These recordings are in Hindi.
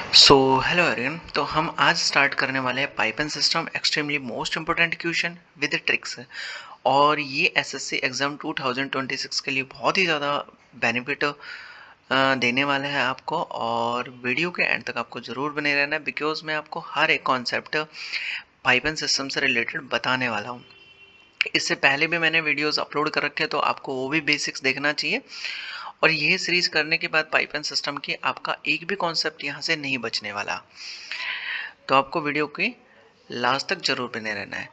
So hello everyone. तो हम आज स्टार्ट करने वाले हैं pipe and cistern extremely most important question with tricks. और ये एसएससी एग्ज़ाम 2026 के लिए बहुत ही ज़्यादा बेनिफिट देने वाला है आपको। और वीडियो के एंड तक आपको ज़रूर बने रहना है बिकॉज मैं आपको हर एक कॉन्सेप्ट पाइपन सिस्टम से रिलेटेड बताने वाला हूँ। इससे पहले भी मैंने वीडियोस अपलोड कर रखे हैं, तो आपको वो भी बेसिक्स देखना चाहिए। और ये सीरीज करने के बाद पाइपन सिस्टम की आपका एक भी कॉन्सेप्ट यहाँ से नहीं बचने वाला। तो आपको वीडियो के लास्ट तक जरूर बने रहना है।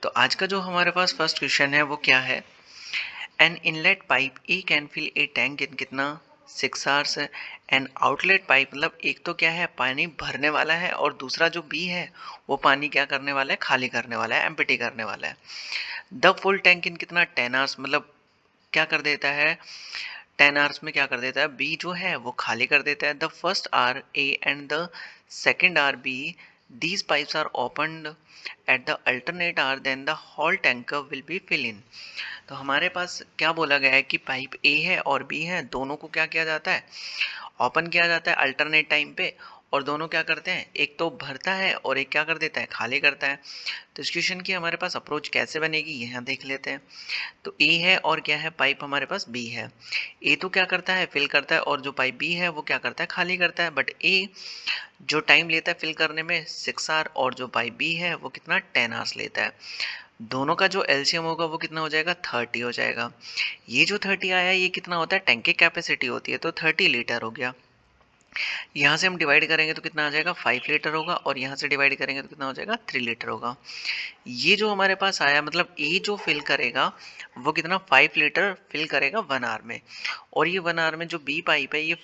तो आज का जो हमारे पास फर्स्ट क्वेश्चन है वो क्या है। An inlet pipe A can fill a tank in कितना 6 आवर्स। एन आउटलेट पाइप मतलब एक तो क्या है पानी भरने वाला है और दूसरा जो बी है वो पानी क्या करने वाला है खाली करने वाला है एम्प्टी करने वाला है। द फुल टैंक इन कितना 10 आवर्स मतलब क्या कर देता है 10 आवर्स में क्या कर देता है बी जो है वो खाली कर देता है। The first hour A and the second hour B these pipes are opened at the alternate hour then the whole tanker will be fill in। तो हमारे पास क्या बोला गया है कि पाइप ए है और बी है, दोनों को क्या किया जाता है ओपन किया जाता है अल्टरनेट टाइम पे। और दोनों क्या करते हैं एक तो भरता है और एक क्या कर देता है खाली करता है। तो इस क्वेश्चन की हमारे पास अप्रोच कैसे बनेगी यहाँ देख लेते हैं। तो ए है और क्या है पाइप हमारे पास बी है। ए तो क्या करता है फिल करता है और जो पाइप बी है वो क्या करता है खाली करता है। बट ए जो टाइम लेता है फिल करने में 6 आवर और जो पाइप बी है वो कितना 10 आवर्स लेता है। दोनों का जो एलसीएम होगा वो कितना हो जाएगा 30 हो जाएगा। ये जो 30 आया ये कितना होता है टैंक की कैपेसिटी होती है तो 30 लीटर हो गया। यहाँ से हम डिवाइड करेंगे तो कितना आ जाएगा 5 लीटर होगा और यहाँ से डिवाइड करेंगे तो कितना हो जाएगा 3 लीटर होगा। ये जो हमारे पास आया मतलब ए जो फिल करेगा वो कितना 5 लीटर फिल करेगा 1 आवर में। और ये 1 आवर में जो बी पाइप है ये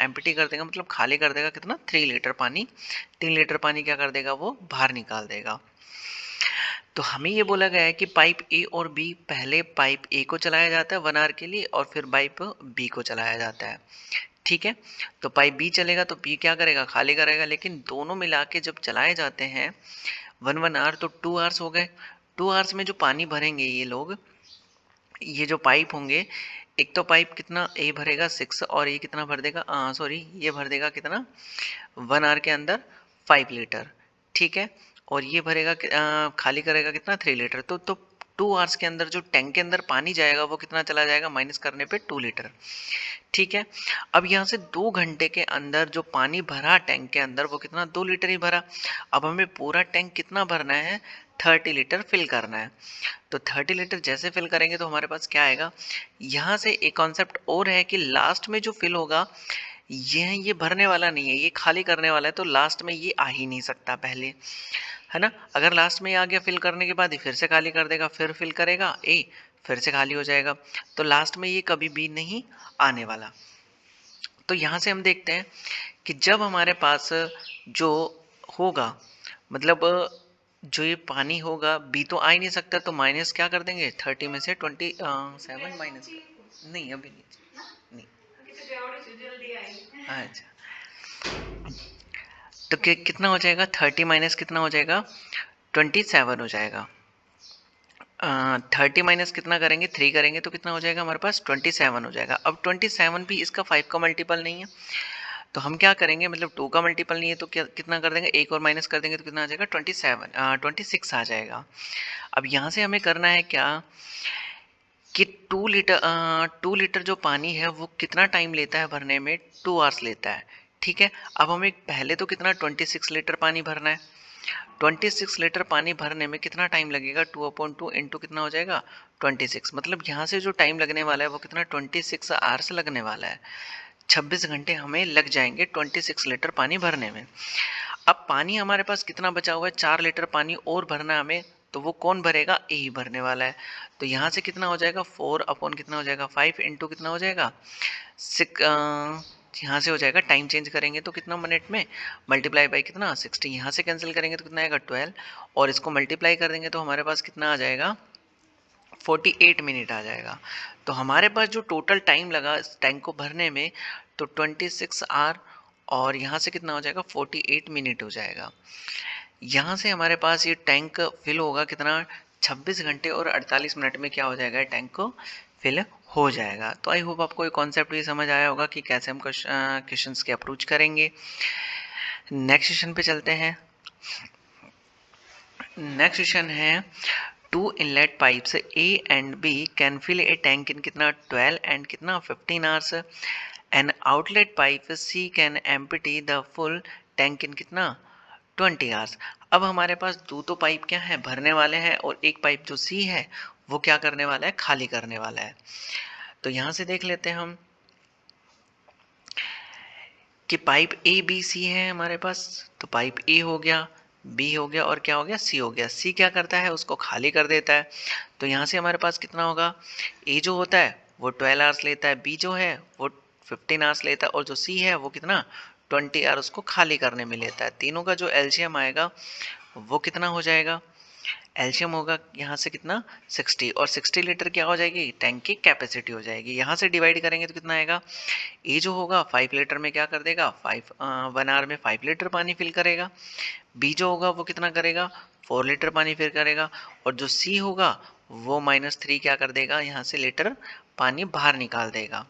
एम्प्टी कर देगा मतलब खाली कर देगा कितना 3 लीटर पानी। 3 लीटर पानी क्या कर देगा वो बाहर निकाल देगा। तो हमें ये बोला गया है कि पाइप ए और बी पहले पाइप ए को चलाया जाता है 1 आवर के लिए और फिर पाइप बी को चलाया जाता है। ठीक है। तो पाइप बी चलेगा तो बी क्या करेगा खाली करेगा, लेकिन दोनों मिला के जब चलाए जाते हैं 1 1 आवर तो 2 आवर्स हो गए। 2 आवर्स में जो पानी भरेंगे ये लोग ये जो पाइप होंगे एक तो पाइप कितना ए भरेगा 6 और ये कितना भर देगा सॉरी ये भर देगा कितना 1 आवर के अंदर 5 लीटर। ठीक है। और ये भरेगा खाली करेगा कितना 3 लीटर। तो 2 आवर्स के अंदर जो टैंक के अंदर पानी जाएगा वो कितना चला जाएगा माइनस करने पे 2 लीटर। ठीक है। अब यहाँ से 2 घंटे के अंदर जो पानी भरा टैंक के अंदर वो कितना 2 लीटर ही भरा। अब हमें पूरा टैंक कितना भरना है 30 लीटर फिल करना है। तो 30 लीटर जैसे फिल करेंगे तो हमारे पास क्या आएगा। यहाँ से एक कॉन्सेप्ट और है कि लास्ट में जो फिल होगा ये भरने वाला नहीं है ये खाली करने वाला है। तो लास्ट में ये आ ही नहीं सकता पहले, है ना। अगर लास्ट में ये आ गया फिल करने के बाद ही फिर से खाली कर देगा फिर फिल करेगा ए फिर से खाली हो जाएगा। तो लास्ट में ये कभी भी नहीं आने वाला। तो यहाँ से हम देखते हैं कि जब हमारे पास जो होगा मतलब जो ये पानी होगा बी तो आ ही नहीं सकता तो माइनस क्या कर देंगे 30 में से 27 माइनस नहीं अभी नहीं अच्छा। तो कितना हो जाएगा 30 माइनस कितना हो जाएगा 27 हो जाएगा। 30 माइनस कितना करेंगे 3 करेंगे तो कितना हो जाएगा हमारे पास 27 हो जाएगा। अब 27 भी इसका 5 का मल्टीपल नहीं है तो हम क्या करेंगे मतलब 2 का मल्टीपल नहीं है तो क्या कितना कर देंगे एक और माइनस कर देंगे तो कितना आ जाएगा 26 आ जाएगा। अब यहाँ से हमें करना है क्या कि 2 लीटर जो पानी है वो कितना टाइम लेता है भरने में 2 आवर्स लेता है। ठीक है। अब हमें पहले तो कितना 26 लीटर पानी भरना है। 26 लीटर पानी भरने में कितना टाइम लगेगा 2/2 इंटू कितना हो जाएगा 26 मतलब यहाँ से जो टाइम लगने वाला है वो कितना 26 आवर्स लगने वाला है। 26 घंटे हमें लग जाएंगे 26 लीटर पानी भरने में। अब पानी हमारे पास कितना बचा हुआ है 4 लीटर पानी और भरना हमें तो वो कौन भरेगा ए ही भरने वाला है। तो यहाँ से कितना हो जाएगा 4 कितना हो जाएगा 5 इंटू कितना हो जाएगा 6। यहाँ से हो जाएगा टाइम चेंज करेंगे तो कितना मिनट में मल्टीप्लाई बाई कितना 60। यहाँ से कैंसिल करेंगे तो कितना आएगा 12 और इसको मल्टीप्लाई कर देंगे तो हमारे पास कितना आ जाएगा 48 मिनट आ जाएगा। तो हमारे पास जो टोटल टाइम लगा इस टैंक को भरने में तो 26 आवर और यहाँ से कितना हो जाएगा 48 मिनट हो जाएगा। यहाँ से हमारे पास ये टैंक फिल होगा कितना 26 घंटे और 48 मिनट में क्या हो जाएगा टैंक को फिल हो जाएगा। तो आई होप आपको ये कॉन्सेप्ट भी समझ आया होगा कि कैसे हम क्वेश्चंस के अप्रोच करेंगे। नेक्स्ट क्वेश्चन पे चलते हैं। नेक्स्ट क्वेश्चन है two inlet pipes A and B can fill a tank in कितना 12 एंड कितना 15 hours. An outlet pipe C can empty the full tank in कितना 20 आवर्स। अब हमारे पास दो तो पाइप क्या है, भरने वाले हैं, और एक पाइप जो सी है वो क्या करने वाला है, खाली करने वाला है। तो यहाँ से देख लेते हैं हम कि पाइप ए बी सी है हमारे पास। तो पाइप ए हो गया, बी हो गया, और क्या हो गया, सी हो गया। सी क्या करता है, उसको खाली कर देता है। तो यहाँ से हमारे पास कितना होगा, ए जो होता है वो 12 आवर्स लेता है, बी जो है वो 15 आवर्स लेता है, और जो सी है वो कितना 20 आवर्स उसको खाली करने में लेता है। तीनों का जो एलसीएम आएगा वो कितना हो जाएगा, एलसीएम होगा यहाँ से कितना 60, और 60 लीटर क्या हो जाएगी, टैंक की कैपेसिटी हो जाएगी। यहाँ से डिवाइड करेंगे तो कितना आएगा, ए जो होगा 5 लीटर में क्या कर देगा, 1 आवर में 5 लीटर पानी फिल करेगा। बी जो होगा वो कितना करेगा, 4 लीटर पानी फिल करेगा। और जो सी होगा वो -3 क्या कर देगा, यहाँ से लीटर पानी बाहर निकाल देगा।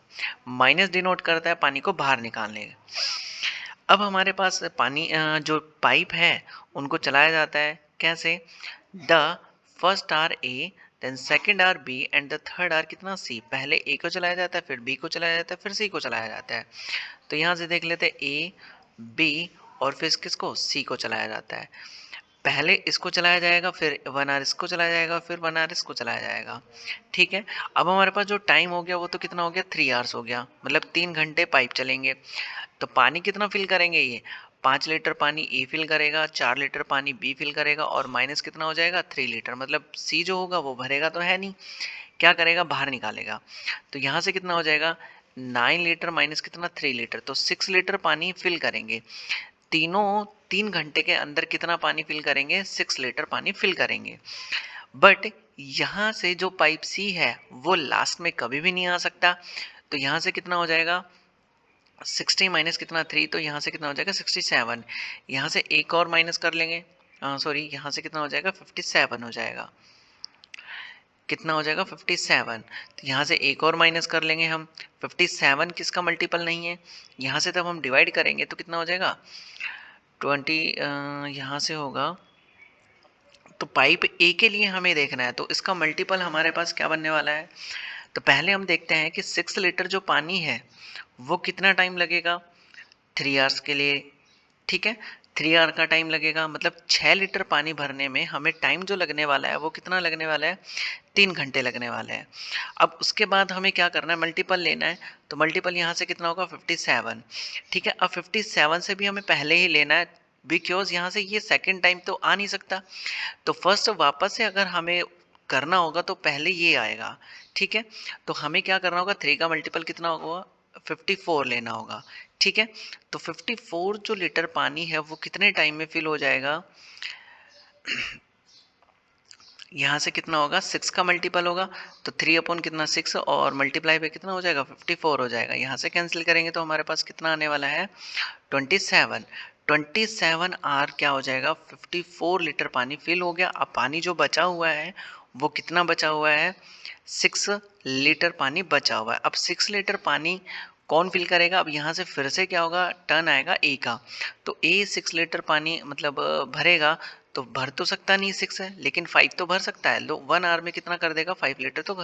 माइनस डिनोट करता है पानी को बाहर निकालने। अब हमारे पास पानी जो पाइप है उनको चलाया जाता है कैसे, the first hour A, then second hour B, and the third hour कितना सी। पहले ए को चलाया जाता है, फिर बी को चलाया जाता है, फिर सी को चलाया जाता है। तो यहाँ से देख लेते हैं ए बी और फिर किसको, सी को चलाया जाता है। पहले इसको चलाया जाएगा, फिर 1 आवर इसको चलाया जाएगा, फिर 1 आवर इसको चलाया जाएगा। ठीक है। अब हमारे पास जो टाइम हो गया वो तो कितना हो गया, 3 आवर्स हो गया, मतलब 3 घंटे पाइप चलेंगे। तो पानी कितना फिल करेंगे, ये 5 लीटर पानी ए फिल करेगा, 4 लीटर पानी बी फिल करेगा, और माइनस कितना हो जाएगा 3 लीटर, मतलब सी जो होगा वो भरेगा तो है नहीं, क्या करेगा, बाहर निकालेगा। तो यहाँ से कितना हो जाएगा, 9 लीटर माइनस कितना 3 लीटर, तो 6 लीटर पानी फिल करेंगे। तीनों 3 घंटे के अंदर कितना पानी फिल करेंगे, 6 लीटर पानी फिल करेंगे। बट यहाँ से जो पाइप सी है वो लास्ट में कभी भी नहीं आ सकता। तो यहाँ से कितना हो जाएगा, 60 माइनस कितना 3, तो यहाँ से कितना हो जाएगा 67। यहाँ से एक और माइनस कर लेंगे, सॉरी यहाँ से कितना हो जाएगा 57 हो जाएगा, कितना हो जाएगा 57। तो यहाँ से एक और माइनस कर लेंगे हम, 57 किसका मल्टीपल नहीं है, यहाँ से तब हम डिवाइड करेंगे तो कितना हो जाएगा 20, यहाँ से होगा। तो पाइप ए के लिए हमें देखना है, तो इसका मल्टीपल हमारे पास क्या बनने वाला है। तो पहले हम देखते हैं कि 6 लीटर जो पानी है वो कितना टाइम लगेगा, 3 आवर्स के लिए। ठीक है, 3 आवर का टाइम लगेगा, मतलब 6 लीटर पानी भरने में हमें टाइम जो लगने वाला है वो कितना लगने वाला है, 3 घंटे लगने वाले हैं। अब उसके बाद हमें क्या करना है, मल्टीपल लेना है। तो मल्टीपल यहाँ से कितना होगा 57। ठीक है, अब 57 से भी हमें पहले ही लेना है, बिकॉज यहाँ से ये सेकेंड टाइम तो आ नहीं सकता। तो फर्स्ट वापस से अगर हमें करना होगा तो पहले ये आएगा। ठीक है, तो हमें क्या करना होगा, 3 का मल्टीपल कितना होगा, 54 लेना होगा। ठीक है, तो 54 जो लीटर पानी है वो कितने टाइम में फिल हो जाएगा, यहाँ से कितना होगा 6 का मल्टीपल होगा, तो 3 अपॉन कितना 6, और मल्टीप्लाई पे कितना हो जाएगा 54 हो जाएगा। यहाँ से कैंसिल करेंगे तो हमारे पास कितना आने वाला है 27। 27 आर क्या हो जाएगा, 54 लीटर पानी फिल हो गया। अब पानी जो बचा हुआ है वो कितना बचा हुआ है, 6 लीटर पानी बचा हुआ है। अब 6 लीटर पानी कौन फिल करेगा, अब यहाँ से फिर से क्या होगा, टर्न आएगा ए का। तो ए 6 लीटर पानी मतलब भरेगा, तो भर तो सकता नहीं 6 है, लेकिन 5 तो भर सकता है। लो 1 आवर में कितना कर देगा, 5 लीटर तो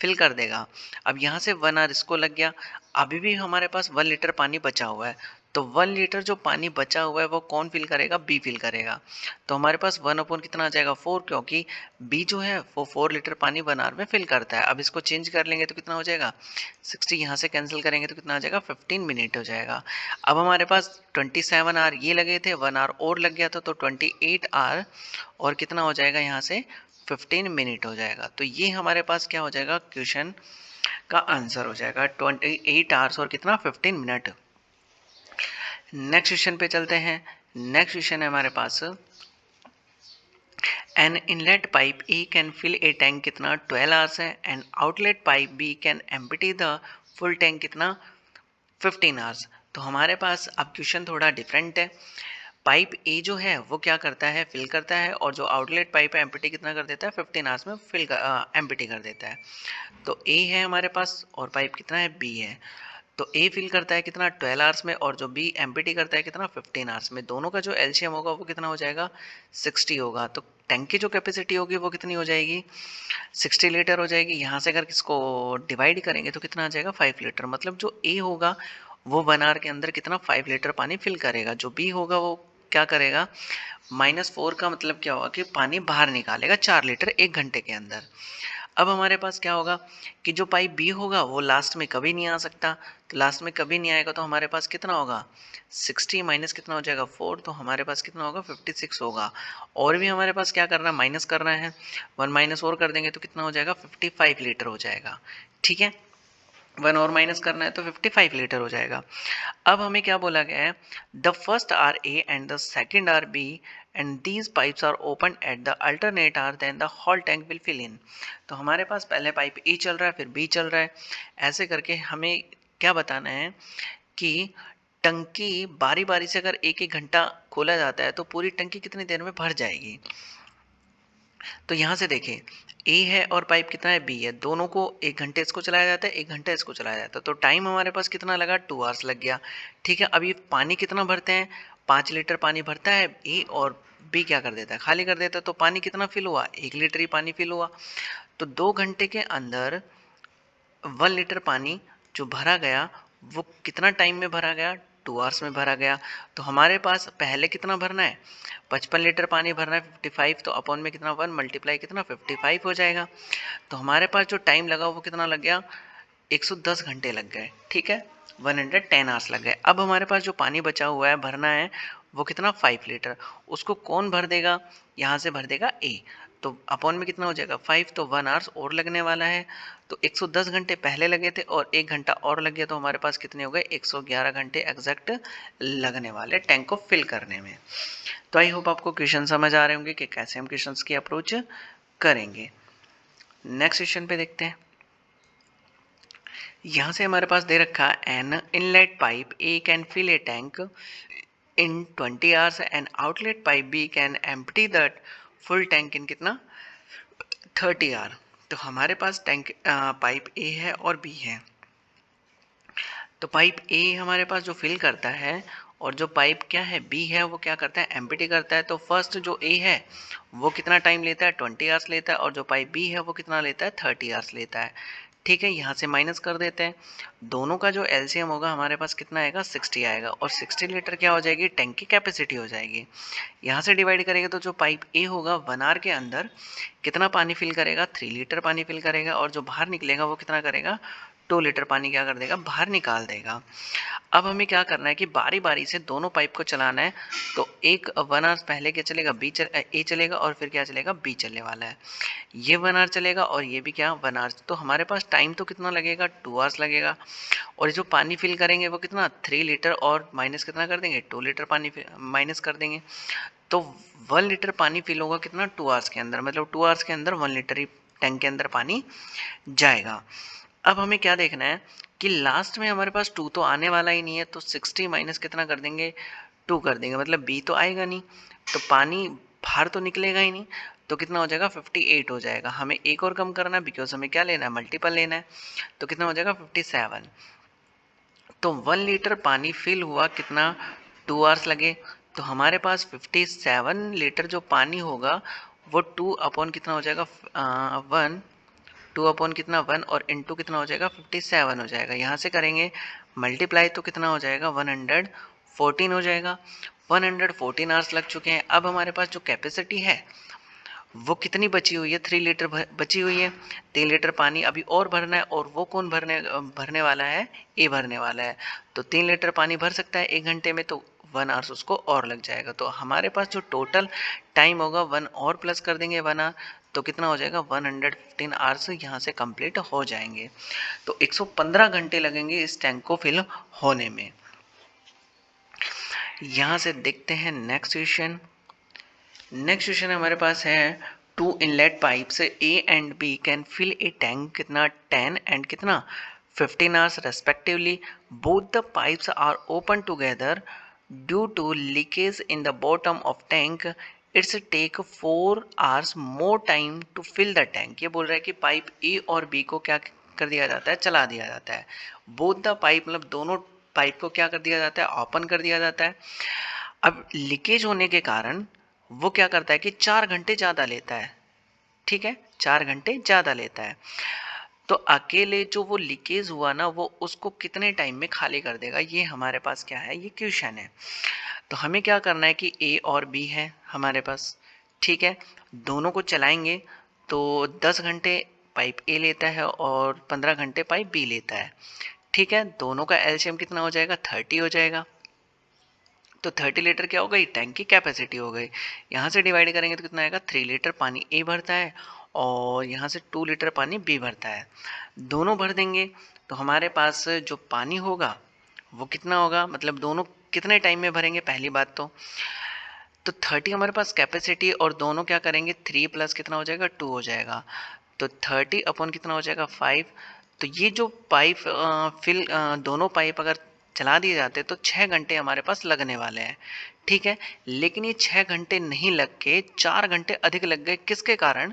फिल कर देगा। अब यहाँ से 1 आवर इसको लग गया, अभी भी हमारे पास 1 लीटर पानी बचा हुआ है। तो 1 लीटर जो पानी बचा हुआ है वो कौन फिल करेगा, बी फिल करेगा। तो हमारे पास 1 अपॉन कितना आ जाएगा 4, क्योंकि बी जो है वो 4 लीटर पानी 1 आवर में फिल करता है। अब इसको चेंज कर लेंगे तो कितना हो जाएगा 60, यहाँ से कैंसिल करेंगे तो कितना आ जाएगा 15 मिनट हो जाएगा। अब हमारे पास 27 आवर ये लगे थे, 1 आवर और लग गया था, तो 28 आवर और कितना हो जाएगा, यहाँ से 15 मिनट हो जाएगा। तो ये हमारे पास क्या हो जाएगा, क्वेश्चन का आंसर हो जाएगा 28 आवर्स और कितना 15 मिनट। नेक्स्ट क्वेश्चन पे चलते हैं। नेक्स्ट क्वेश्चन है हमारे पास, an inlet pipe A can fill a tank कितना 12 आवर्स है, and outlet pipe B can empty the full tank कितना 15 आवर्स। तो हमारे पास अब क्वेश्चन थोड़ा डिफरेंट है। पाइप ए जो है वो क्या करता है, फिल करता है, और जो आउटलेट पाइप है एम्प्टी कितना कर देता है 15 आवर्स में एम्प्टी कर देता है। तो ए है हमारे पास और पाइप कितना है, बी है। तो ए फिल करता है कितना 12 आवर्स में, और जो बी एम्प्टी करता है कितना 15 आवर्स में। दोनों का जो एलसीएम होगा वो कितना हो जाएगा 60 होगा। तो टैंक की जो कैपेसिटी होगी वो कितनी हो जाएगी 60 लीटर हो जाएगी। यहाँ से अगर इसको डिवाइड करेंगे तो कितना आ जाएगा 5 लीटर। मतलब जो ए होगा वो 1 आवर के अंदर कितना 5 लीटर पानी फिल करेगा। जो बी होगा वो क्या करेगा -4 का मतलब क्या होगा कि पानी बाहर निकालेगा 4 लीटर 1 घंटे के अंदर। अब हमारे पास क्या होगा कि जो पाइप बी होगा वो लास्ट में कभी नहीं आ सकता। तो लास्ट में कभी नहीं आएगा तो हमारे पास कितना होगा 60 माइनस कितना हो जाएगा 4, तो हमारे पास कितना होगा 56 होगा। और भी हमारे पास क्या करना है माइनस करना है, 1 माइनस और कर देंगे तो कितना हो जाएगा 55 लीटर हो जाएगा। ठीक है, 1 और माइनस करना है तो 55 लीटर हो जाएगा। अब हमें क्या बोला गया है, the first hour A and the second hour B and these pipes are open at the alternate hour then the whole tank will fill in. तो हमारे पास पहले पाइप ए चल रहा है फिर बी चल रहा है। ऐसे करके हमें क्या बताना है कि टंकी बारी बारी से अगर एक एक घंटा खोला जाता है तो पूरी टंकी कितनी देर में भर जाएगी। तो यहाँ से देखें ए है और पाइप कितना है बी है, दोनों को 1 घंटे इसको चलाया जाता है 1 घंटा इसको चलाया जाता है। तो टाइम हमारे पास कितना लगा 2 आवर्स लग गया। ठीक है, अब ये पानी कितना भरते हैं 5 लीटर पानी भरता है ए, और बी क्या कर देता है खाली कर देता है। तो पानी कितना फिल हुआ 1 लीटर ही पानी फिल हुआ। तो 2 घंटे के अंदर 1 लीटर पानी जो भरा गया वो कितना टाइम में भरा गया 2 आवर्स में भरा गया। तो हमारे पास पहले कितना भरना है 55 लीटर पानी भरना है 55, तो अपॉन में कितना 1 मल्टीप्लाई कितना 55 हो जाएगा। तो हमारे पास जो टाइम लगा वो कितना लग गया 110 घंटे लग गए। ठीक है, 110 आवर्स लग गए। अब हमारे पास जो पानी बचा हुआ है भरना है वो कितना 5 लीटर, उसको कौन भर देगा यहाँ से भर देगा ए। तो अपॉन में कितना हो जाएगा 5, तो 1 आवर्स और लगने वाला है। तो 110 घंटे पहले लगे थे और 1 घंटा और लग गया, तो हमारे पास कितने हो गए 111 घंटे एग्जैक्ट लगने वाले टैंक को फिल करने में। तो आई होप आपको क्वेश्चन समझ आ रहे होंगे कि कैसे हम क्वेश्चंस की अप्रोच करेंगे। नेक्स्ट क्वेश्चन पे देखते हैं। यहाँ से हमारे पास दे रखा है an inlet pipe A can fill a tank in 20 hours and outlet pipe B can empty that full tank in कितना 30 आवर। तो हमारे पास टैंक पाइप ए है और बी है। तो पाइप ए हमारे पास जो फिल करता है और जो पाइप क्या है बी है वो क्या करता है एम्प्टी करता है। तो फर्स्ट जो ए है वो कितना टाइम लेता है 20 आवर्स लेता है, और जो पाइप बी है वो कितना लेता है 30 आवर्स लेता है। ठीक है, यहाँ से माइनस कर देते हैं। दोनों का जो एलसीएम होगा हमारे पास कितना आएगा 60 आएगा, और 60 लीटर क्या हो जाएगी टैंक की कैपेसिटी हो जाएगी। यहाँ से डिवाइड करेंगे तो जो पाइप ए होगा 1 आवर के अंदर कितना पानी फिल करेगा 3 लीटर पानी फिल करेगा, और जो बाहर निकलेगा वो कितना करेगा 2 लीटर पानी क्या कर देगा बाहर निकाल देगा। अब हमें क्या करना है कि बारी बारी से दोनों पाइप को चलाना है। तो एक 1 आवर पहले क्या चलेगा ए चलेगा, और फिर क्या चलेगा बी चलने वाला है। ये 1 आवर चलेगा और ये भी क्या 1 आवर। तो हमारे पास टाइम तो कितना लगेगा 2 आवर्स लगेगा। और जो पानी फिल करेंगे वो कितना 3 लीटर, और माइनस कितना कर देंगे 2 लीटर पानी माइनस कर देंगे। तो 1 लीटर पानी फिल होगा कितना 2 आवर्स के अंदर, मतलब 2 आवर्स के अंदर 1 लीटर ही टैंक के अंदर पानी जाएगा। अब हमें क्या देखना है कि लास्ट में हमारे पास 2 तो आने वाला ही नहीं है, तो 60 माइनस कितना कर देंगे 2 कर देंगे, मतलब बी तो आएगा नहीं, तो पानी बाहर तो निकलेगा ही नहीं। तो कितना हो जाएगा 58 हो जाएगा। हमें एक और कम करना है बिकॉज हमें क्या लेना है मल्टीपल लेना है। तो कितना हो जाएगा 57। तो 1 लीटर पानी फिल हुआ कितना 2 आवर्स लगे। तो हमारे पास 57 लीटर जो पानी होगा वो 2 अपॉन कितना हो जाएगा 1, 2 अपॉन कितना 1 और इंटू कितना हो जाएगा 57 हो जाएगा। यहाँ से करेंगे मल्टीप्लाई तो कितना हो जाएगा 114 हो जाएगा। 114 आवर्स लग चुके हैं। अब हमारे पास जो कैपेसिटी है वो कितनी बची हुई है 3 लीटर बची हुई है। 3 लीटर पानी अभी और भरना है, और वो कौन भरने वाला है ए भरने वाला है। तो 3 लीटर पानी भर सकता है 1 घंटे में, तो 1 आवर्स उसको और लग जाएगा। तो हमारे पास जो टोटल टाइम होगा 1 और प्लस कर देंगे 1 आवर, तो कितना हो जाएगा 115 आवर्स यहाँ से कंप्लीट हो जाएंगे। तो 115 घंटे लगेंगे इस टैंक को फिल होने में। यहाँ से देखते हैं नेक्स्ट क्वेश्चन। नेक्स्ट क्वेश्चन हमारे पास है 2 inlet pipes A and B can fill a tank कितना 10 एंड कितना 15 hours respectively. Both the pipes are open together due to leakage in the bottom of tank. Its take 4 hours more time to fill the tank. ये बोल रहा है कि पाइप ए और बी को क्या कर दिया जाता है, चला दिया जाता है। बोथ द पाइप मतलब दोनों पाइप को क्या कर दिया जाता है, ओपन कर दिया जाता है। अब लीकेज होने के कारण वो क्या करता है कि 4 घंटे ज़्यादा लेता है, ठीक है, 4 घंटे ज़्यादा लेता है। तो अकेले जो वो लीकेज हुआ ना, वो उसको कितने टाइम में खाली कर देगा, ये हमारे पास क्या है, ये क्वेश्चन है। तो हमें क्या करना है कि ए और बी है हमारे पास, ठीक है, दोनों को चलाएंगे तो 10 घंटे पाइप ए लेता है और 15 घंटे पाइप बी लेता है, ठीक है। दोनों का एलसीएम कितना हो जाएगा, 30 हो जाएगा। तो 30 लीटर क्या हो गई, टैंक की कैपेसिटी हो गई। यहाँ से डिवाइड करेंगे तो कितना आएगा, 3 लीटर पानी ए भरता है और यहाँ से 2 लीटर पानी बी भरता है। दोनों भर देंगे तो हमारे पास जो पानी होगा वो कितना होगा, मतलब दोनों कितने टाइम में भरेंगे, पहली बात तो 30 हमारे पास कैपेसिटी और दोनों क्या करेंगे, 3 प्लस कितना हो जाएगा, 2 हो जाएगा। तो 30 अपॉन कितना हो जाएगा, 5। तो ये जो पाइप दोनों पाइप अगर चला दिए जाते तो 6 घंटे हमारे पास लगने वाले हैं, ठीक है। लेकिन ये 6 घंटे नहीं लग के 4 घंटे अधिक लग गए, किसके कारण,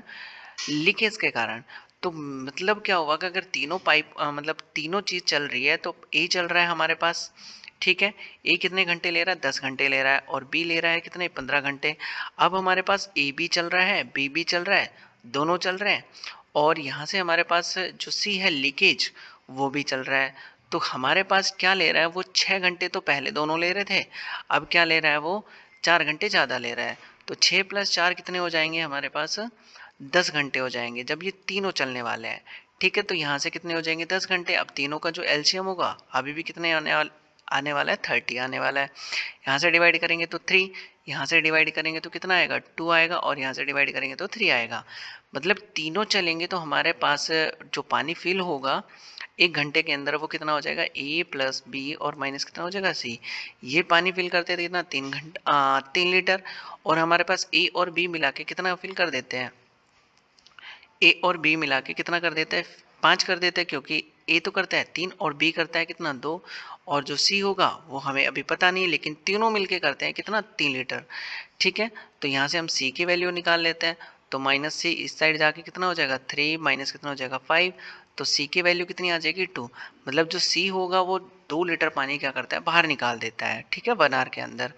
लीकेज के कारण। तो मतलब क्या हुआ कि अगर तीनों पाइप मतलब तीनों चीज़ चल रही है तो ए चल रहा है हमारे पास, ठीक है, ए कितने घंटे ले रहा है, 10 घंटे ले रहा है और बी ले रहा है कितने, 15 घंटे। अब हमारे पास ए भी चल रहा है, बी भी चल रहा है, दोनों चल रहे हैं और यहाँ से हमारे पास जो सी है लीकेज, वो भी चल रहा है। तो हमारे पास क्या ले रहा है, वो 6 घंटे तो पहले दोनों ले रहे थे, अब क्या ले रहा है, वो 4 घंटे ज़्यादा ले रहा है। तो 6 प्लस 4 कितने हो जाएंगे हमारे पास, 10 घंटे हो जाएंगे जब ये तीनों चलने वाले हैं, ठीक है। तो यहाँ से कितने हो जाएंगे, 10 घंटे। अब तीनों का जो एलसीएम होगा अभी भी कितने आने वाला है, 30 आने वाला है। यहाँ से डिवाइड करेंगे तो 3, यहाँ से डिवाइड करेंगे तो कितना आएगा, 2 आएगा और यहाँ से डिवाइड करेंगे तो 3 आएगा। मतलब तीनों चलेंगे तो हमारे पास जो पानी फिल होगा 1 घंटे के अंदर वो कितना हो जाएगा, ए प्लस बी और माइनस कितना हो जाएगा, सी। ये पानी फिल करते थे कितना, 3 लीटर और हमारे पास ए और बी मिला के कितना फिल कर देते हैं, ए और बी मिला के कितना कर देता है, 5 कर देता है, क्योंकि ए तो करता है 3 और बी करता है कितना, 2। और जो सी होगा वो हमें अभी पता नहीं, लेकिन तीनों मिलके करते हैं कितना, 3 लीटर, ठीक है। तो यहाँ से हम सी की वैल्यू निकाल लेते हैं। तो माइनस सी इस साइड जाके कितना हो जाएगा, 3 माइनस कितना हो जाएगा, 5। तो सी की वैल्यू कितनी आ जाएगी, 2। मतलब जो सी होगा वो 2 लीटर पानी क्या करता है, बाहर निकाल देता है, ठीक है, 1 आवर के अंदर।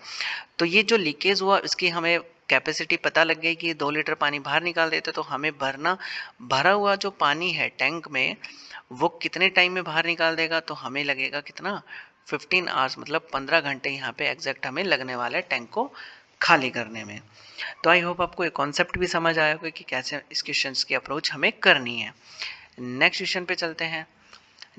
तो ये जो लीकेज हुआ इसकी हमें कैपेसिटी पता लग गई कि 2 लीटर पानी बाहर निकाल देते, तो हमें भरा हुआ जो पानी है टैंक में वो कितने टाइम में बाहर निकाल देगा, तो हमें लगेगा कितना, 15 आवर्स, मतलब 15 घंटे यहाँ पे एग्जैक्ट हमें लगने वाला है टैंक को खाली करने में। तो आई होप आपको ये कॉन्सेप्ट भी समझ आया होगा कि कैसे इस क्वेश्चन की अप्रोच हमें करनी है। नेक्स्ट क्वेश्चन पे चलते हैं।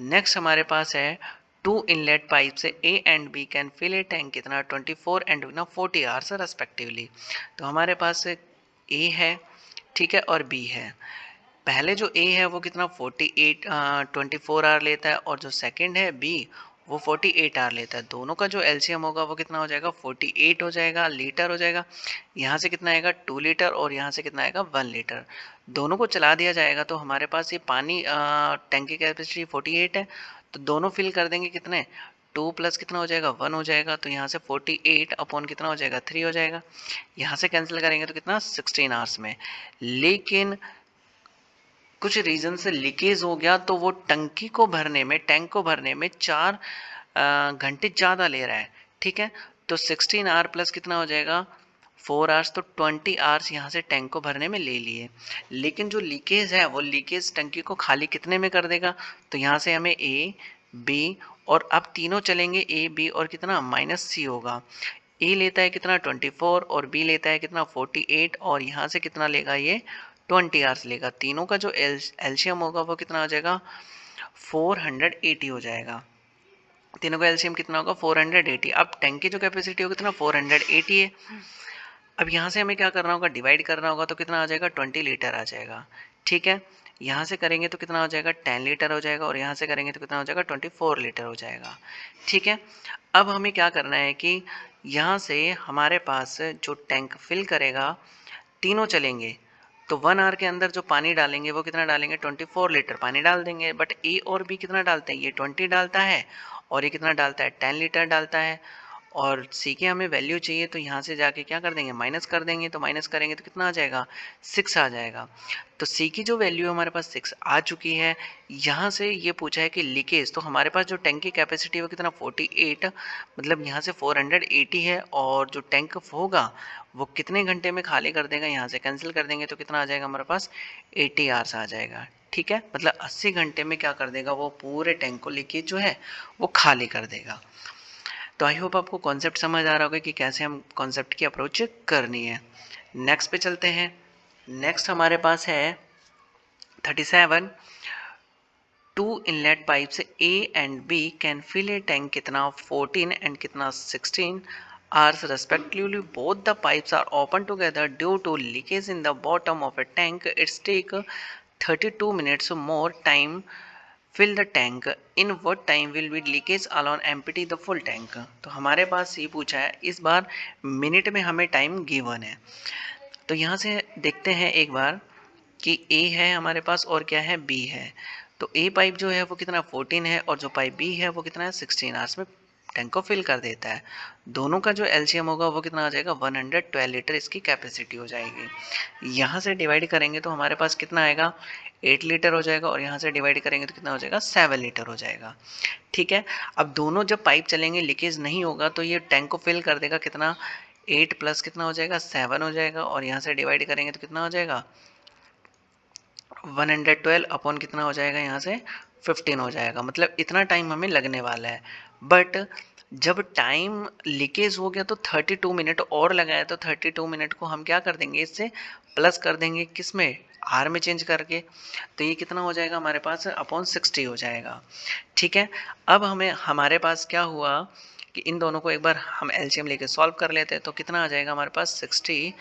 नेक्स्ट हमारे पास है, 2 इनलेट पाइप से A and B can fill a tank कितना, 24 एंड 40 आवर्स रेस्पेक्टिवली। तो हमारे पास ए है, ठीक है, और बी है। पहले जो ए है वो कितना, 24 आवर लेता है और जो सेकंड है बी वो 48 आवर लेता है। दोनों का जो एलसीएम होगा वो कितना हो जाएगा, 48 हो जाएगा, लीटर हो जाएगा। यहाँ से कितना आएगा, 2 लीटर और यहाँ से कितना आएगा, 1 लीटर। दोनों को चला दिया जाएगा तो हमारे पास ये पानी टैंक की कैपेसिटी 48 है, तो दोनों फिल कर देंगे कितने, 2 प्लस कितना हो जाएगा, 1 हो जाएगा। तो यहाँ से 48 अपॉन कितना हो जाएगा, 3 हो जाएगा। यहाँ से कैंसिल करेंगे तो कितना, 16 आवर्स में। लेकिन कुछ रीज़न से लीकेज हो गया तो वो टंकी को भरने में, टैंक को भरने में 4 घंटे ज़्यादा ले रहा है, ठीक है। तो 16 आवर प्लस कितना हो जाएगा, 4 आवर्स, तो 20 आवर्स यहाँ से टैंक को भरने में ले लिए। लेकिन जो लीकेज है वो लीकेज टंकी को खाली कितने में कर देगा, तो यहाँ से हमें ए बी और अब तीनों चलेंगे, ए बी और कितना, माइनस सी होगा। ए लेता है कितना, 24 और बी लेता है कितना, 48 और यहाँ से कितना लेगा, ये 20 आवर्स लेगा। तीनों का जो एलसीएम होगा वो कितना हो जाएगा, 480 हो जाएगा। तीनों का एलसीएम कितना होगा, 480। अब टैंक की जो कैपेसिटी होगी कितना, 480 है। अब यहाँ से हमें क्या करना होगा, डिवाइड करना होगा, तो कितना आ जाएगा, 20 लीटर आ जाएगा, ठीक है। यहाँ से करेंगे तो कितना हो जाएगा, 10 लीटर हो जाएगा और यहाँ से करेंगे तो कितना हो जाएगा, 24 लीटर हो जाएगा, ठीक है। अब हमें क्या करना है कि यहाँ से हमारे पास जो टैंक फिल करेगा, तीनों चलेंगे तो 1 आवर के अंदर जो पानी डालेंगे वो कितना डालेंगे, 24 लीटर पानी डाल देंगे। बट ए और बी कितना डालते हैं, ये 20 डालता है और ये कितना डालता है, 10 लीटर डालता है। और सी की हमें वैल्यू चाहिए, तो यहाँ से जाके क्या कर देंगे, माइनस कर देंगे, तो माइनस करेंगे तो कितना आ जाएगा, 6 आ जाएगा। तो सी की जो वैल्यू हमारे पास 6 आ चुकी है। यहाँ से ये पूछा है कि लीकेज, तो हमारे पास जो टैंक की कैपेसिटी है वो कितना 48, मतलब यहाँ से 480 है, और जो टैंक होगा वो कितने घंटे में खाली कर देगा, यहाँ से कैंसिल कर देंगे तो कितना आ जाएगा हमारे पास 80 आवर्स आ जाएगा। ठीक है, मतलब 80 घंटे में क्या कर देगा, वो पूरे टैंक को लीकेज जो है वो खाली कर देगा। तो आई होप आपको कॉन्सेप्ट समझ आ रहा होगा कि कैसे हम कॉन्सेप्ट की अप्रोच करनी है। नेक्स्ट पे चलते हैं। नेक्स्ट हमारे पास है 37। Two inlet pipes A and B can fill a tank, कितना 14 एंड कितना 16 hours respectively. Both the pipes are open together due to leakage in the bottom of a tank. Its take 32 minutes more time fill the tank. In what time will be leakage alone empty the full tank. तो हमारे पास ये पूछा है, इस बार मिनट में हमें टाइम गिवन है। तो यहाँ से देखते हैं एक बार कि ए है हमारे पास और क्या है, बी है। तो ए पाइप जो है वो कितना 14 है, और जो पाइप बी है वो कितना है 16 आवर्स में टैंक को फिल कर देता है। दोनों का जो एलसीएम होगा वो कितना आ जाएगा, 112 लीटर इसकी कैपेसिटी हो जाएगी। यहाँ से डिवाइड करेंगे तो हमारे पास कितना आएगा, 8 लीटर हो जाएगा, और यहाँ से डिवाइड करेंगे तो कितना हो जाएगा, 7 लीटर हो जाएगा। ठीक है, अब दोनों जब पाइप चलेंगे लीकेज नहीं होगा तो ये टैंक को फिल कर देगा, कितना 8 प्लस कितना हो जाएगा, 7 हो जाएगा, और यहाँ से डिवाइड करेंगे तो कितना हो जाएगा, 112 अपॉन कितना हो जाएगा, यहाँ से 15 हो जाएगा। मतलब इतना टाइम हमें लगने वाला है। बट जब टाइम लीकेज हो गया तो 32 मिनट और लगाया, तो 32 मिनट को हम क्या कर देंगे, इससे प्लस कर देंगे, किस में, आर में चेंज करके। तो ये कितना हो जाएगा हमारे पास, अपॉन 60 हो जाएगा। ठीक है, अब हमें हमारे पास क्या हुआ कि इन दोनों को एक बार हम एलसीएम लेके सॉल्व कर लेते हैं। तो कितना आ जाएगा हमारे पास, 60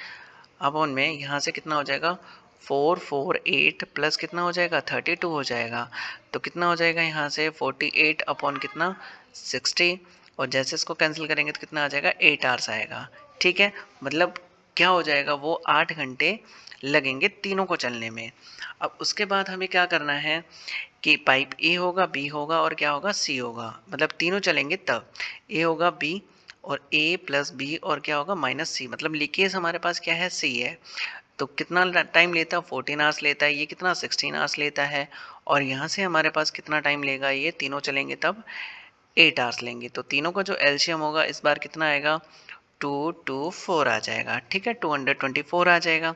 अपॉन में यहाँ से कितना हो जाएगा, 448 प्लस कितना हो जाएगा, 32 हो जाएगा। तो कितना हो जाएगा यहाँ से 48 अपॉन कितना 60, और जैसे इसको कैंसिल करेंगे तो कितना आ जाएगा, 8 आवर्स आएगा। ठीक है, मतलब क्या हो जाएगा, वो 8 घंटे लगेंगे तीनों को चलने में। अब उसके बाद हमें क्या करना है कि पाइप ए होगा, बी होगा, और क्या होगा, सी होगा, मतलब तीनों चलेंगे तब। ए होगा बी, और ए प्लस बी, और क्या होगा, माइनस सी, मतलब लीकेज हमारे पास क्या है, सी है। तो कितना टाइम लेता है, 14 आवर्स लेता है, ये कितना 16 आवर्स लेता है, और यहाँ से हमारे पास कितना टाइम लेगा, ये तीनों चलेंगे तब 8 आवर्स लेंगे। तो तीनों का जो एलसीएम होगा इस बार कितना आएगा, 224 आ जाएगा। ठीक है, 224 आ जाएगा।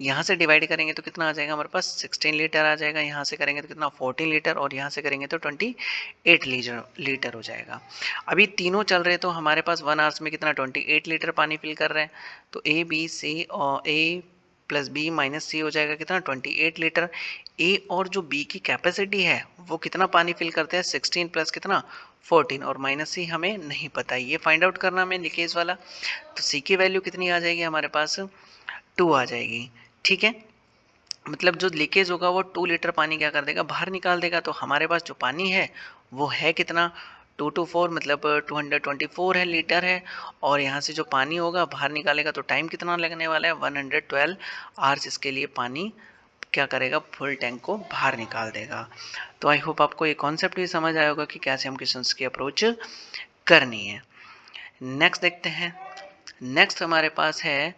यहाँ से डिवाइड करेंगे तो कितना आ जाएगा हमारे पास, 16 लीटर आ जाएगा। यहाँ से करेंगे तो कितना 14 लीटर, और यहाँ से करेंगे तो 28 लीटर हो जाएगा। अभी तीनों चल रहे तो हमारे पास 1 आवर्स में कितना 28 लीटर पानी फिल कर रहे हैं। तो ए बी सी, और ए प्लस बी माइनस सी हो जाएगा कितना 28 लीटर। ए और जो बी की कैपेसिटी है वो कितना पानी फिल करते हैं, 16 प्लस कितना 14, और माइनस सी हमें नहीं पता, ये फाइंड आउट करना हमें लीकेज वाला। तो सी की वैल्यू कितनी आ जाएगी हमारे पास, 2 आ जाएगी। ठीक है, मतलब जो लीकेज होगा वो 2 लीटर पानी क्या कर देगा, बाहर निकाल देगा। तो हमारे पास जो पानी है वो है कितना, 224, मतलब 224 है, लीटर है। और यहाँ से जो पानी होगा बाहर निकालेगा तो टाइम कितना लगने वाला है, 112 आवर्स इसके लिए पानी क्या करेगा, फुल टैंक को बाहर निकाल देगा। तो आई होप आपको ये कॉन्सेप्ट भी समझ आया होगा कि कैसे हम क्वेश्चंस की अप्रोच करनी है। नेक्स्ट देखते हैं। नेक्स्ट हमारे पास है,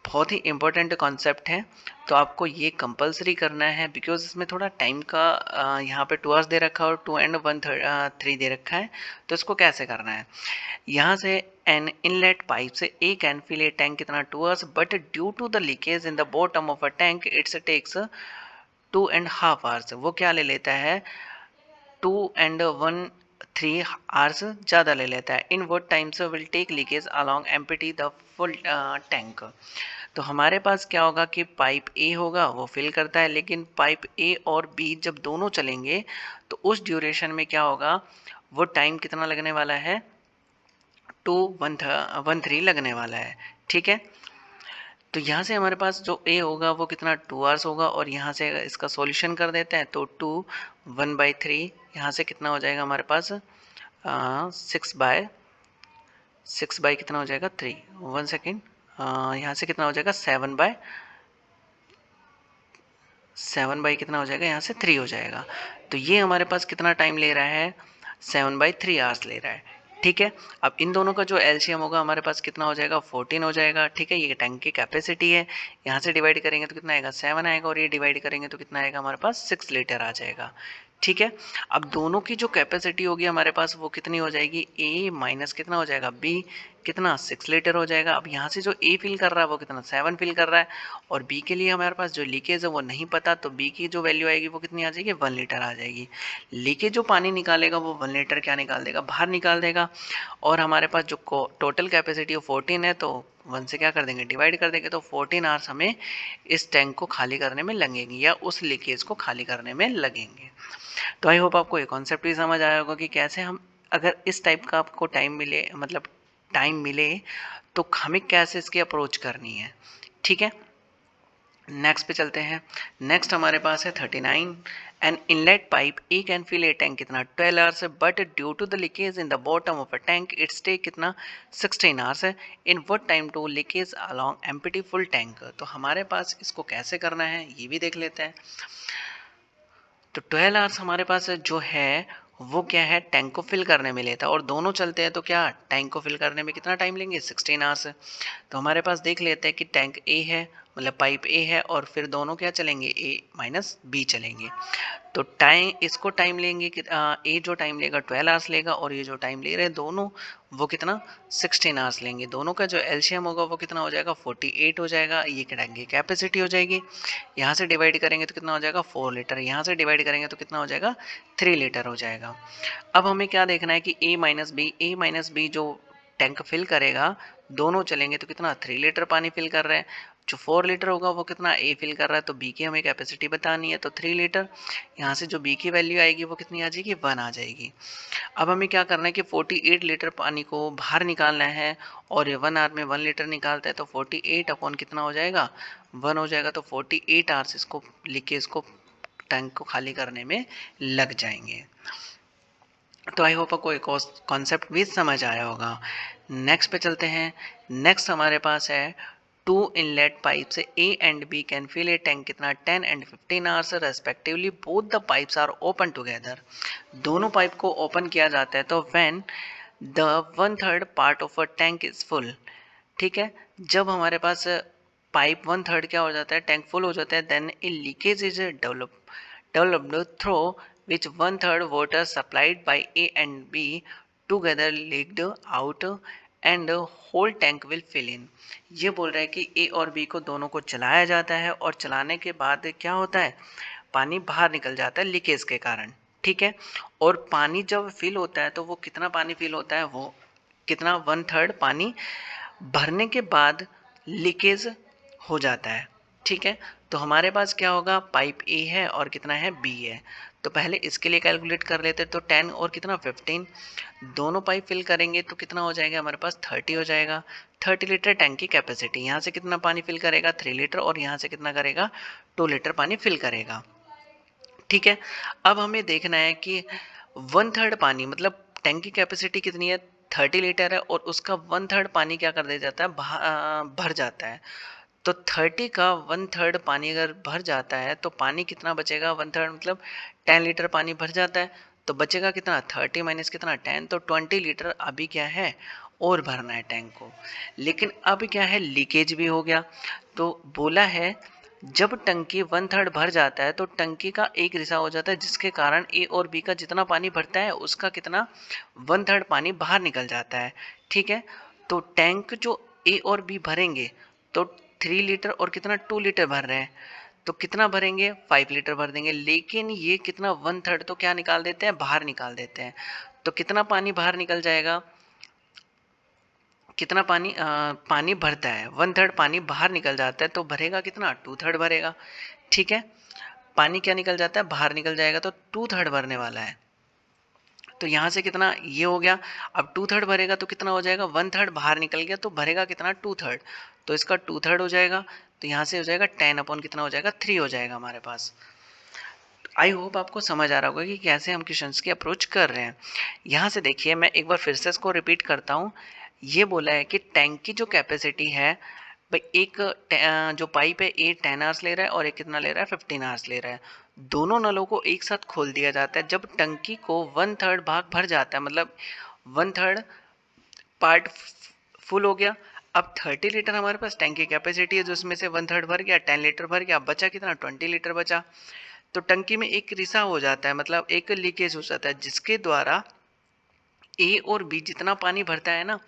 बहुत ही इम्पोर्टेंट कॉन्सेप्ट है, तो आपको ये कंपलसरी करना है, बिकॉज इसमें थोड़ा टाइम का यहाँ पे 2 आवर्स दे रखा है और 2 एंड 1 3 दे रखा है। तो इसको कैसे करना है, यहाँ से एन इनलेट पाइप से A can fill a tank कितना 2 hours, but due to the leakage in the bottom of a tank its takes 2.5 hours. वो क्या ले लेता है, 2 एंड 3 आवर्स ज़्यादा ले लेता है। In what times will take leakage along empty the full tank. तो हमारे पास क्या होगा कि पाइप ए होगा वो फिल करता है, लेकिन पाइप ए और बी जब दोनों चलेंगे तो उस ड्यूरेशन में क्या होगा, वो टाइम कितना लगने वाला है, 213 लगने वाला है। ठीक है, तो यहाँ से हमारे पास जो ए होगा वो कितना 2 आवर्स होगा, और यहाँ से इसका सॉल्यूशन कर देते हैं तो 1/3, यहाँ से कितना हो जाएगा हमारे पास 6 बाय कितना हो जाएगा 3, 1 सेकेंड, यहाँ से कितना हो जाएगा 7/7 कितना हो जाएगा, यहाँ से 3 हो जाएगा। तो ये हमारे पास कितना टाइम ले रहा है, 7/3 आवर्स ले रहा है। ठीक है। अब इन दोनों का जो एलसीएम होगा हमारे पास कितना हो जाएगा, 14 हो जाएगा। ठीक है, ये टैंक की कैपेसिटी है। यहाँ से डिवाइड करेंगे तो कितना आएगा, 7 आएगा, और ये डिवाइड करेंगे तो कितना आएगा हमारे पास, 6 लीटर आ जाएगा। ठीक है। अब दोनों की जो कैपेसिटी होगी हमारे पास वो कितनी हो जाएगी, ए माइनस कितना हो जाएगा, बी, कितना 6 लीटर हो जाएगा। अब यहाँ से जो ए फिल कर रहा है वो कितना 7 फिल कर रहा है, और बी के लिए हमारे पास जो लीकेज है वो नहीं पता, तो बी की जो वैल्यू आएगी वो कितनी आ जाएगी, 1 लीटर आ जाएगी। लीकेज जो पानी निकालेगा वो 1 लीटर क्या निकाल देगा, बाहर निकाल देगा। और हमारे पास जो टोटल कैपेसिटी 14 है, तो 1 से क्या कर देंगे, डिवाइड कर देंगे, तो 14 आवर्स हमें इस टैंक को खाली करने में लगेंगे, या उस लीकेज को खाली करने में लगेंगे। तो आई होप आपको ये कॉन्सेप्ट भी समझ आया होगा कि कैसे हम, अगर इस टाइप का आपको टाइम मिले, मतलब टाइम मिले, तो हमें कैसे इसकी अप्रोच करनी है। ठीक है, नेक्स्ट पे चलते हैं। नेक्स्ट हमारे पास है 39। An inlet pipe A can fill a tank कितना 12 आवर्स है, but due to the leakage in the bottom of a tank its take कितना 16 आवर्स है। In what time to leakage along empty full tank. तो हमारे पास इसको कैसे करना है ये भी देख लेते हैं। तो 12 आवर्स हमारे पास जो है वो क्या है, टैंक को फिल करने में लेता है, और दोनों चलते हैं तो क्या टैंक को फिल करने में कितना टाइम लेंगे, 16 आवर्स। तो हमारे पास देख लेते हैं कि टैंक ए है, मतलब पाइप ए है, और फिर दोनों क्या चलेंगे, ए माइनस बी चलेंगे। तो टाइम, इसको टाइम लेंगे कि ए जो टाइम लेगा 12 आवर्स लेगा, और ये जो टाइम ले रहे हैं दोनों वो कितना 16 आवर्स लेंगे। दोनों का जो एलसीएम होगा वो कितना हो जाएगा, 48 हो जाएगा। ये टैंक की कैपेसिटी हो जाएगी। यहाँ से डिवाइड करेंगे तो कितना हो जाएगा, 4 लीटर। यहाँ से डिवाइड करेंगे तो कितना हो जाएगा, 3 लीटर हो जाएगा। अब हमें क्या देखना है कि ए माइनस बी जो टैंक फिल करेगा, दोनों चलेंगे तो कितना 3 लीटर पानी फिल कर रहे हैं। जो 4 लीटर होगा वो कितना ए फिल कर रहा है, तो बी की हमें कैपेसिटी बतानी है, तो 3 लीटर। यहाँ से जो बी की वैल्यू आएगी वो कितनी आ जाएगी, 1 आ जाएगी। अब हमें क्या करना है कि 48 लीटर पानी को बाहर निकालना है, और ये 1 आवर में 1 लीटर निकालता है, तो 48 अपॉन कितना हो जाएगा, 1 हो जाएगा। तो 48 आवर्स इसको लीकेज को, टैंक को खाली करने में लग जाएंगे। तो आई होप आपको एक कॉन्सेप्ट भी समझ आया होगा। नेक्स्ट पे चलते हैं। नेक्स्ट हमारे पास है टू इनलेट पाइप से A and B can fill a tank कितना 10 and 15 hours respectively, both the pipes are open together. दोनों पाइप को ओपन किया जाता है तो when the 1/3 part of a tank is full. ठीक है, जब हमारे पास पाइप 1/3 क्या हो जाता है, टैंक फुल हो जाता है, then a leakage is developed through which 1/3 water supplied by A and B together leaked out and whole tank will fill in। ये बोल रहा है कि A और B को दोनों को चलाया जाता है, और चलाने के बाद क्या होता है, पानी बाहर निकल जाता है लीकेज के कारण। ठीक है, और पानी जब फिल होता है तो वो कितना पानी फिल होता है, वो कितना 1/3 पानी भरने के बाद लीकेज हो जाता है। ठीक है, तो हमारे पास क्या होगा, पाइप ए है और कितना है, बी है। तो पहले इसके लिए कैलकुलेट कर लेते, तो 10 और कितना 15, दोनों पाइप फिल करेंगे तो कितना हो जाएगा हमारे पास, 30 हो जाएगा। 30 लीटर टैंक की कैपेसिटी। यहाँ से कितना पानी फिल करेगा, 3 लीटर, और यहाँ से कितना करेगा, 2 लीटर पानी फिल करेगा। ठीक है, अब हमें देखना है कि 1/3 पानी, मतलब टैंक की कैपेसिटी कितनी है, 30 लीटर है, और उसका 1/3 पानी क्या कर दिया जाता है, भर जाता है। तो 30 का 1/3 पानी अगर भर जाता है तो पानी कितना बचेगा, 1/3 मतलब 10 लीटर पानी भर जाता है, तो बचेगा कितना, 30 माइनस कितना 10, तो 20 लीटर अभी क्या है, और भरना है टैंक को। लेकिन अब क्या है, लीकेज भी हो गया। तो बोला है जब टंकी 1/3 भर जाता है तो टंकी का एक रिसा हो जाता है, जिसके कारण ए और बी का जितना पानी भरता है उसका कितना 1/3 पानी बाहर निकल जाता है। ठीक है, तो टैंक जो ए और बी भरेंगे, तो 3 लीटर और कितना 2 लीटर भर रहे हैं, तो कितना भरेंगे, 5 लीटर भर देंगे। लेकिन ये कितना 1/3 तो क्या निकाल देते हैं, बाहर निकाल देते हैं। तो कितना पानी बाहर निकल जाएगा, कितना पानी पानी भरता है, 1/3 पानी बाहर निकल जाता है, तो भरेगा कितना, 2/3 भरेगा। ठीक है, पानी क्या निकल जाता है, बाहर निकल जाएगा, तो 2/3 भरने वाला है। तो यहाँ से कितना ये हो गया। अब 2/3 भरेगा तो कितना हो जाएगा, 1/3 बाहर निकल गया, तो भरेगा कितना 2/3, तो इसका 2/3 हो जाएगा। तो यहाँ से हो जाएगा 10 अपॉन कितना हो जाएगा, 3 हो जाएगा हमारे पास। आई होप आपको समझ आ रहा होगा कि कैसे हम क्वेश्चंस की अप्रोच कर रहे हैं। यहाँ से देखिए, मैं एक बार फिर से इसको रिपीट करता हूँ। ये बोला है कि टैंक की जो कैपेसिटी है भाई, एक जो पाइप है ए 10 आवर्स ले रहा है, और एक कितना ले रहा है, 15 आवर्स ले रहा है। दोनों नलों को एक साथ खोल दिया जाता है जब टंकी को 1/3 भाग भर जाता है, मतलब 1/3 पार्ट फुल हो गया। अब 30 लीटर हमारे पास टैंक की कैपेसिटी है, जो उसमें से 1/3 भर गया, 10 लीटर भर गया। बचा कितना? 20 लीटर बचा। तो टंकी में एक रिसा हो जाता है, मतलब एक लीकेज हो जाता है, जिसके द्वारा ए और बी जितना पानी भरता है ना,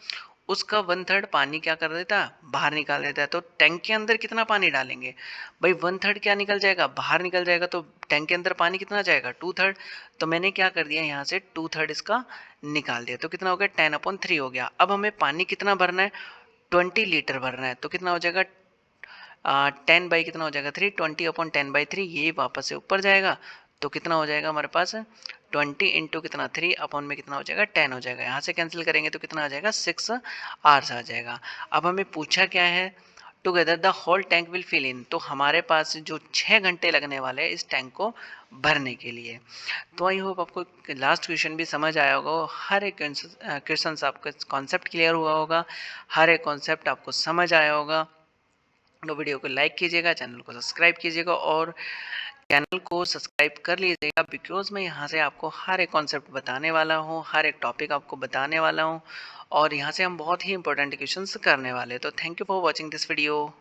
उसका 1/3 पानी क्या कर देता है? बाहर निकाल देता है। तो टैंक के अंदर कितना पानी डालेंगे भाई? 1/3 क्या निकल जाएगा? बाहर निकल जाएगा। तो टैंक के अंदर पानी कितना जाएगा? 2/3। तो मैंने क्या कर दिया, यहाँ से 2/3 इसका निकाल दिया। तो कितना हो गया? 10/3 हो गया। अब हमें पानी कितना भरना है? 20 लीटर भरना है। तो कितना हो जाएगा? 10 बाई कितना हो जाएगा? 3। 20/10/3 ये वापस से ऊपर जाएगा। तो कितना हो जाएगा हमारे पास? 20 इंटू कितना? 3 अपॉन में कितना हो जाएगा? 10 हो जाएगा। यहाँ से कैंसिल करेंगे तो कितना आ जाएगा? 6 आवर्स आ जाएगा। अब हमें पूछा क्या है? Together the whole tank will fill in. तो हमारे पास जो 6 घंटे लगने वाले हैं इस टैंक को भरने के लिए। तो आई होप आपको लास्ट क्वेश्चन भी समझ आया होगा। हर एक क्वेश्चन आपका कॉन्सेप्ट क्लियर हुआ होगा, हर एक कॉन्सेप्ट आपको समझ आया होगा। तो वीडियो को लाइक कीजिएगा, चैनल को सब्सक्राइब कीजिएगा और चैनल को सब्सक्राइब कर लीजिएगा, बिकॉज मैं यहाँ से आपको हर एक कॉन्सेप्ट बताने वाला हूँ, हर एक टॉपिक आपको बताने वाला हूँ और यहाँ से हम बहुत ही इंपॉर्टेंट क्वेश्चंस करने वाले हैं। तो thank you for watching this video.